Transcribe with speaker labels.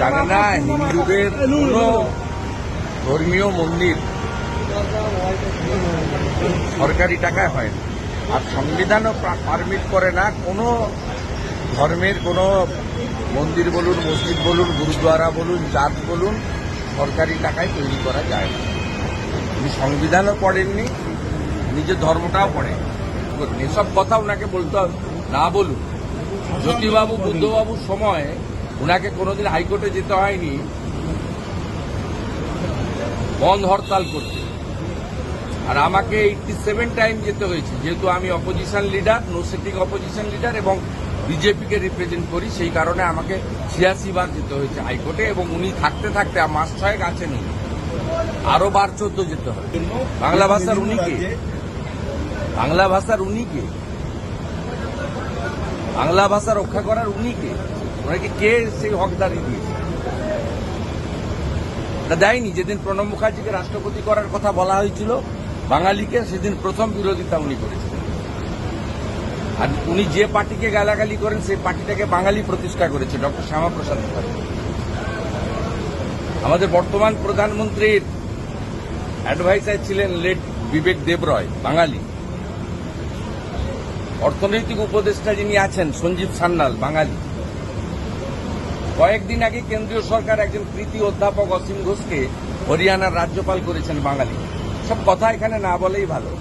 Speaker 1: জানে না হিন্দুদের কোনো ধর্মীয় মন্দির সরকারি টাকায় হয় না, আর সংবিধানও পারমিট করে না কোনো ধর্মের কোনো মন্দির বলুন, মসজিদ বলুন, গুরুদ্বারা বলুন, চার্চ বলুন, সরকারি টাকায় তৈরি করা যায় না। উনি সংবিধানও পড়েননি, নিজের ধর্মটাও পড়েন। এসব কথা ওনাকে বলতে না বলুন। জ্যোতিবাবু বুদ্ধবাবুর সময় ওনাকে কোনোদিন হাইকোর্টে যেতে হয়নি বন্ধ হরতাল করতে, আর আমাকে 87 টাইম যেতে হয়েছে, যেহেতু আমি opposition leader, no sitting opposition leader, এবং বিজেপিকে রিপ্রেজেন্ট করি। সেই কারণে আমাকে 86 বার যেতে হয়েছে হাইকোর্টে, এবং উনি থাকতে থাকতে মাস 6 আছেন, আরো বার 14 যেতে হয়। বাংলা ভাষার উনি কে? বাংলা ভাষার উনি কে? বাংলা ভাষা রক্ষা করার উনি কে? ওনাকে কে সেই হকদারি দিয়েছে? দেয়নি। যেদিন প্রণব মুখার্জিকে রাষ্ট্রপতি করার কথা বলা হয়েছিল বাঙালিকে, সেদিন প্রথম বিরোধিতা উনি করেছিলেন। আর উনি যে পার্টিকে গালাগালি করেন সেই পার্টিটাকে বাঙালি প্রতিষ্ঠা করেছে, ডক্টর শ্যামাপ্রসাদ মুখার্জি। আমাদের বর্তমান প্রধানমন্ত্রীর অ্যাডভাইসার ছিলেন লেট বিবেক দেবরয়, বাঙালি। অর্থনৈতিক উপদেষ্টা যিনি আছেন সঞ্জীব সান্যাল, বাঙালি। কয়েকদিন আগে কেন্দ্রীয় সরকার একজন কৃতি অধ্যাপক অসীম ঘোষকে হরিয়ানার রাজ্যপাল করেছেন, বাঙালি। সব কথা এখানে না বলেই ভালো।